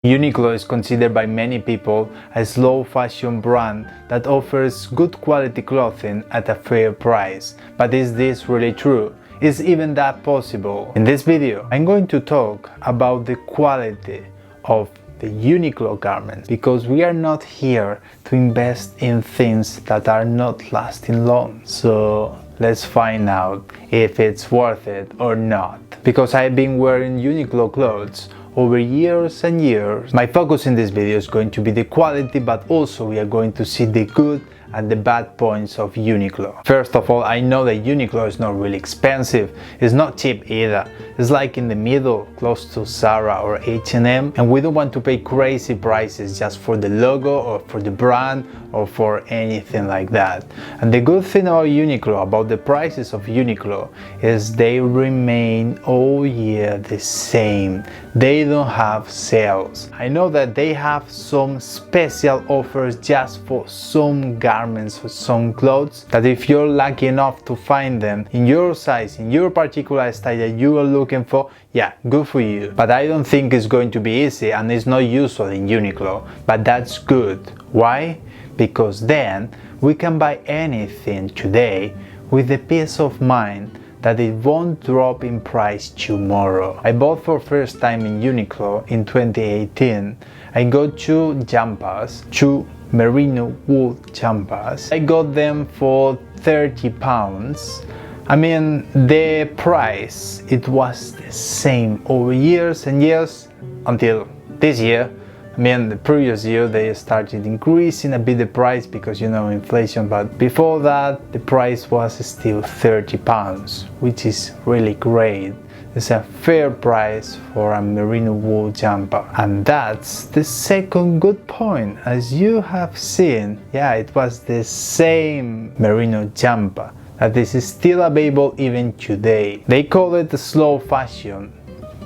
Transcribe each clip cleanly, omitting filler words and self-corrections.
Uniqlo is considered by many people a slow fashion brand that offers good quality clothing at a fair price. But is this really true? Is even that possible? In this video, I'm going to talk about the quality of the Uniqlo garments, because we are not here to invest in things that are not lasting long. So let's find out if it's worth it or not. Because I've been wearing Uniqlo clothes over years and years. My focus in this video is going to be the quality, but also we are going to see the good and the bad points of Uniqlo. First of all, I know that Uniqlo is not really expensive, it's not cheap either. It's like in the middle, close to Zara or H&M, and we don't want to pay crazy prices just for the logo or for the brand or for anything like that. And the good thing about Uniqlo, about the prices of Uniqlo, is they remain all year the same. They don't have sales. I know that they have some special offers just for some garments, for some clothes, that if you're lucky enough to find them in your size, in your particular style that you are looking for, yeah, good for you. But I don't think it's going to be easy, and it's not usual in Uniqlo, but that's good. Why? Because then we can buy anything today with the peace of mind that it won't drop in price tomorrow. I bought for first time in Uniqlo in 2018. I got two jumpers, two Merino wool jumpers. I got them for £30. I mean, the price, it was the same over years and years until this year. I mean, the previous year they started increasing a bit the price because, you know, inflation, but before that the price was still £30, which is really great. It's a fair price for a merino wool jumper. And that's the second good point. As you have seen, yeah, it was the same merino jumper that is still available even today. They call it the slow fashion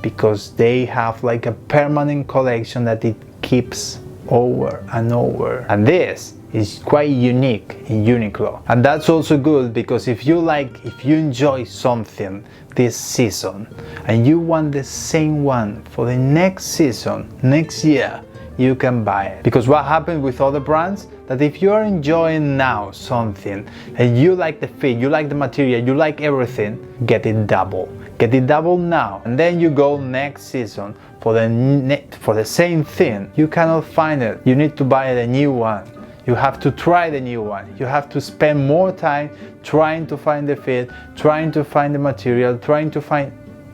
because they have like a permanent collection that it keeps over and over, and this is quite unique in Uniqlo. And that's also good because if you enjoy something this season and you want the same one for the next season, next year, you can buy it. Because what happens with other brands, that if you are enjoying now something and you like the fit, you like the material, you like everything, get it double. Get it double now, and then you go next season for the same thing. You cannot find it. You need to buy the new one. You have to try the new one. You have to spend more time trying to find the fit, trying to find the material, trying to find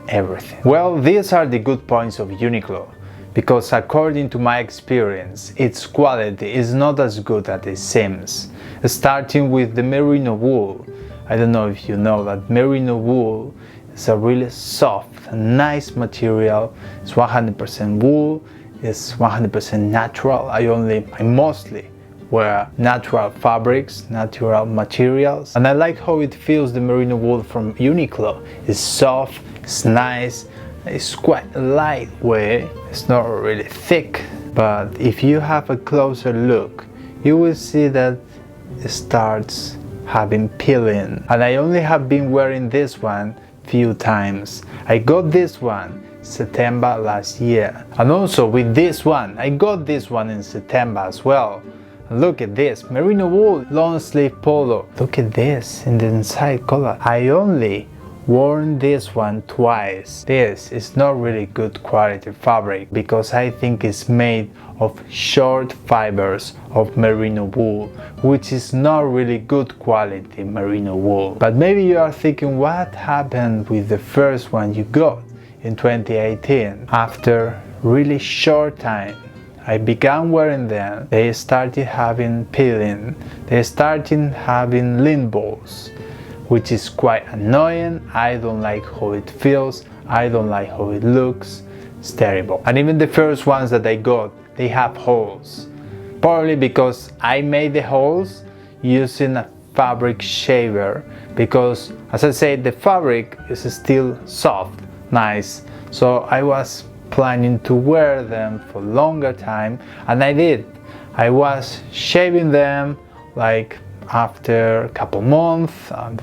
everything. Well, these are the good points of Uniqlo, because according to my experience, its quality is not as good as it seems. Starting with the merino wool. I don't know if you know that merino wool is a really soft and nice material. It's 100% wool, it's 100% natural. I mostly wear natural fabrics, natural materials, and I like how it feels. The merino wool from Uniqlo is soft, it's nice, it's quite lightweight, it's not really thick, but if you have a closer look, you will see that it starts having peeling. And I only have been wearing this one few times. I got this one September last year, and also with this one, I got this one in September as well. And look at this, merino wool long sleeve polo. Look at this in the inside color. I only worn this one twice. This is not really good quality fabric because I think it's made of short fibers of merino wool, which is not really good quality merino wool. But maybe you are thinking, what happened with the first one you got in 2018? After really short time, I began wearing them. They started having peeling. They started having lint balls, which is quite annoying. I don't like how it feels. I don't like how it looks. It's terrible. And even the first ones that I got, they have holes. Probably because I made the holes using a fabric shaver, because as I said, the fabric is still soft, nice. So I was planning to wear them for longer time, and I did. I was shaving them like after a couple months,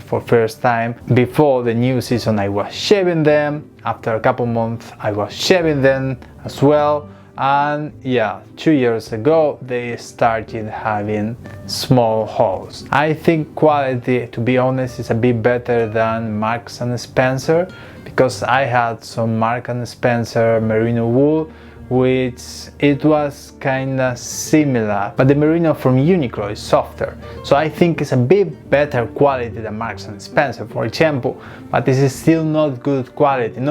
for first time. Before the new season I was shaving them, after a couple months I was shaving them as well, and yeah, 2 years ago they started having small holes. I think quality, to be honest, is a bit better than Marks and Spencer, because I had some Marks and Spencer merino wool, which it was kinda similar, but the merino from Uniqlo is softer, so I think it's a bit better quality than Marks and Spencer, for example, but this is still not good quality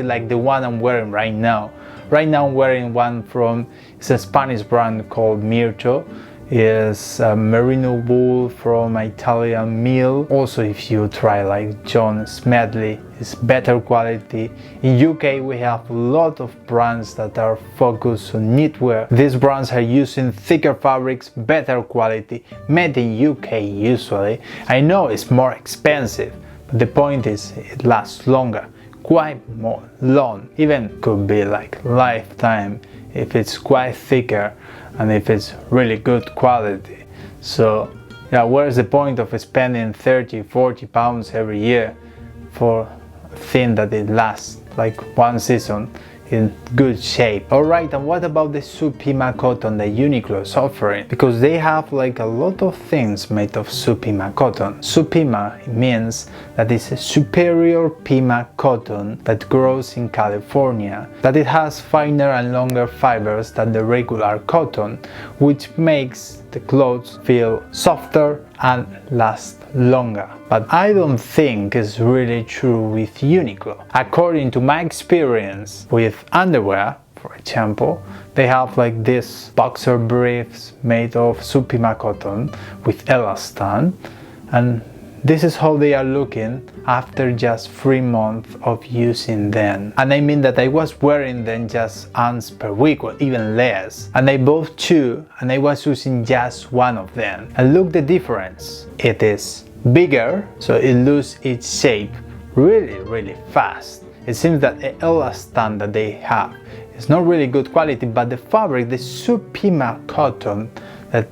like the one I'm wearing right now. Right now I'm wearing one from, it's a Spanish brand called Merino. Is merino wool from an Italian mill. Also, if you try like John Smedley, it's better quality. In UK we have a lot of brands that are focused on knitwear. These brands are using thicker fabrics, better quality, made in UK usually. I know it's more expensive, but the point is it lasts longer, quite more long, even could be like lifetime if it's quite thicker and if it's really good quality. So yeah, where's the point of spending 30-40 pounds every year for a thing that it lasts like one season in good shape? Alright, and what about the Supima Cotton that Uniqlo is offering? Because they have like a lot of things made of Supima Cotton. Supima means that it's a superior Pima cotton that grows in California, that it has finer and longer fibers than the regular cotton, which makes the clothes feel softer and last longer. But I don't think it's really true with Uniqlo. According to my experience with underwear, for example, they have like these boxer briefs made of Supima cotton with elastan, and this is how they are looking after just 3 months of using them. And I mean that I was wearing them just once per week or even less, and I bought 2 and I was using just one of them, and look the difference. It is bigger, so it loses its shape really fast. It seems that the elastan that they have is not really good quality, but the fabric, the Supima cotton that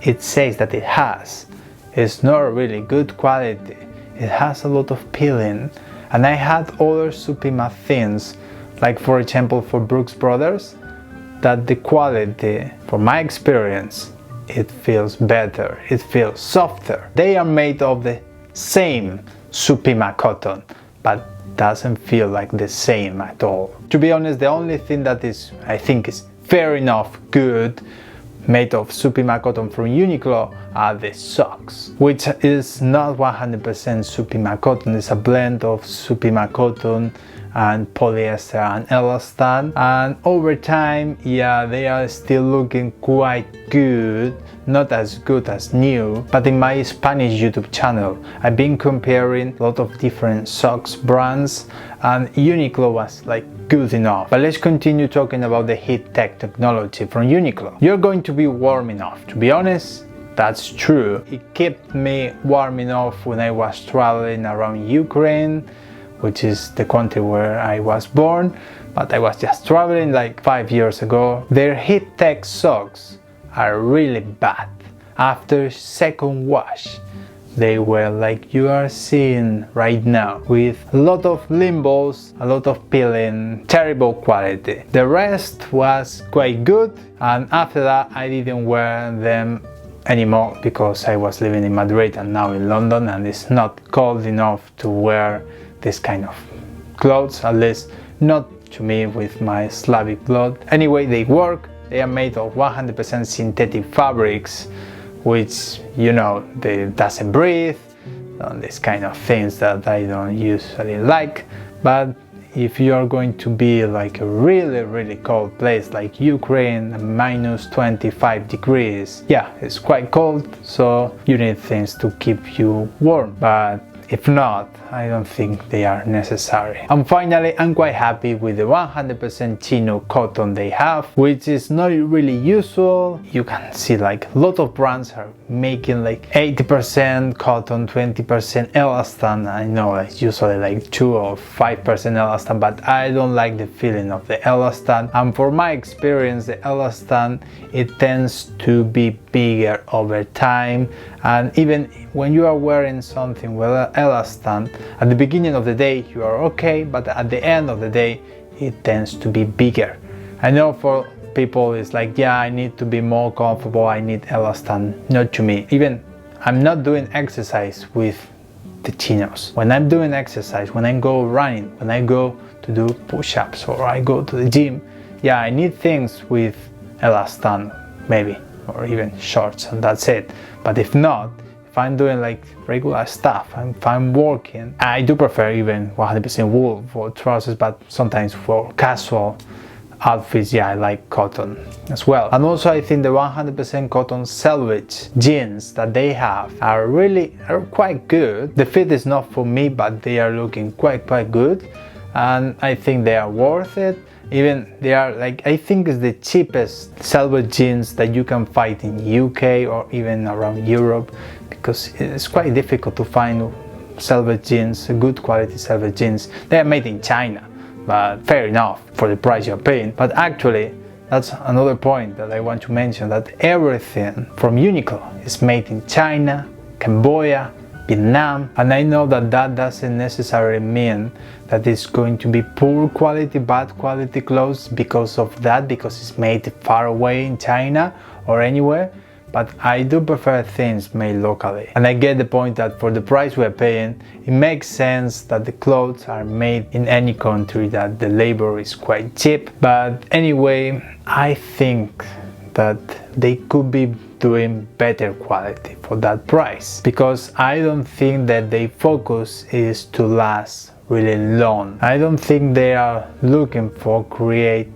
it says that it has, is not really good quality. It has a lot of peeling, and I had other Supima things, like for example for Brooks Brothers, that the quality, from my experience, it feels better, it feels softer. They are made of the same Supima cotton, but doesn't feel like the same at all. To be honest, the only thing that is, I think, is fair enough good made of Supima cotton from Uniqlo are the socks, which is not 100% Supima cotton. It's a blend of Supima cotton and polyester and elastan, and over time, yeah, they are still looking quite good, not as good as new. But in my Spanish YouTube channel, I've been comparing a lot of different socks brands, and Uniqlo was like good enough. But let's continue talking about the Heattech Technology from Uniqlo. You're going to be warm enough. To be honest, that's true. It kept me warm enough when I was traveling around Ukraine, which is the country where I was born, but I was just traveling like 5 years ago. Their Heattech socks are really bad. After second wash, they were like you are seeing right now, with a lot of limbles, a lot of peeling, terrible quality. The rest was quite good, and after that I didn't wear them anymore because I was living in Madrid and now in London, and it's not cold enough to wear this kind of clothes, at least not to me with my Slavic blood. Anyway, they work. They are made of 100% synthetic fabrics, which, you know, they doesn't breathe, and these kind of things that I don't usually like. But if you are going to be like a really cold place like Ukraine, minus 25 degrees, yeah, it's quite cold, so you need things to keep you warm. But if not, I don't think they are necessary. And finally, I'm quite happy with the 100% Chino Cotton they have, which is not really usual. You can see like a lot of brands are making like 80% cotton, 20% elastan. I know it's usually like 2 or 5% elastan, but I don't like the feeling of the elastan. And for my experience, the elastan, it tends to be bigger over time, and even when you are wearing something with elastan, at the beginning of the day you are okay, but at the end of the day it tends to be bigger, I know for people it's like, yeah, I need to be more comfortable, I need elastan. Not to me. Even I'm not doing exercise with the chinos. When I'm doing exercise, when I go running, when I go to do push-ups or I go to the gym, yeah, I need things with elastan, maybe, or even shorts, and that's it. But if not, if I'm doing like regular stuff, if I'm working, I do prefer even 100% wool for trousers, but sometimes for casual outfits, yeah, I like cotton as well. And also I think the 100% cotton selvage jeans that they have are quite good. The fit is not for me, but they are looking quite good, and I think they are worth it. Even they are like, I think it's the cheapest selvage jeans that you can find in UK or even around Europe, because it's quite difficult to find selvage jeans, good quality selvage jeans. They are made in China, but fair enough for the price you're paying. But actually, that's another point that I want to mention, that everything from Uniqlo is made in China, Cambodia, Vietnam, and I know that that doesn't necessarily mean that it's going to be poor quality, bad quality clothes because of that, because it's made far away in China or anywhere. But I do prefer things made locally. And I get the point that for the price we're paying, it makes sense that the clothes are made in any country, that the labor is quite cheap. But anyway, I think that they could be doing better quality for that price, because I don't think that their focus is to last really long. I don't think they are looking for create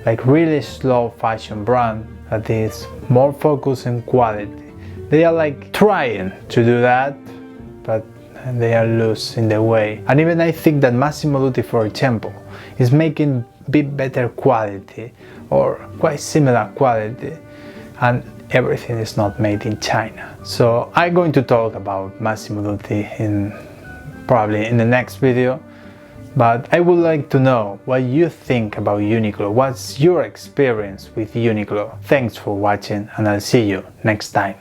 like really slow fashion brand that is more focused on quality. They are like trying to do that, but they are loose in the way. And even I think that Massimo Dutti, for example, is making bit better quality or quite similar quality, and everything is not made in China. So I'm going to talk about Massimo Dutti probably in the next video. But I would like to know what you think about Uniqlo. What's your experience with Uniqlo? Thanks for watching, and I'll see you next time.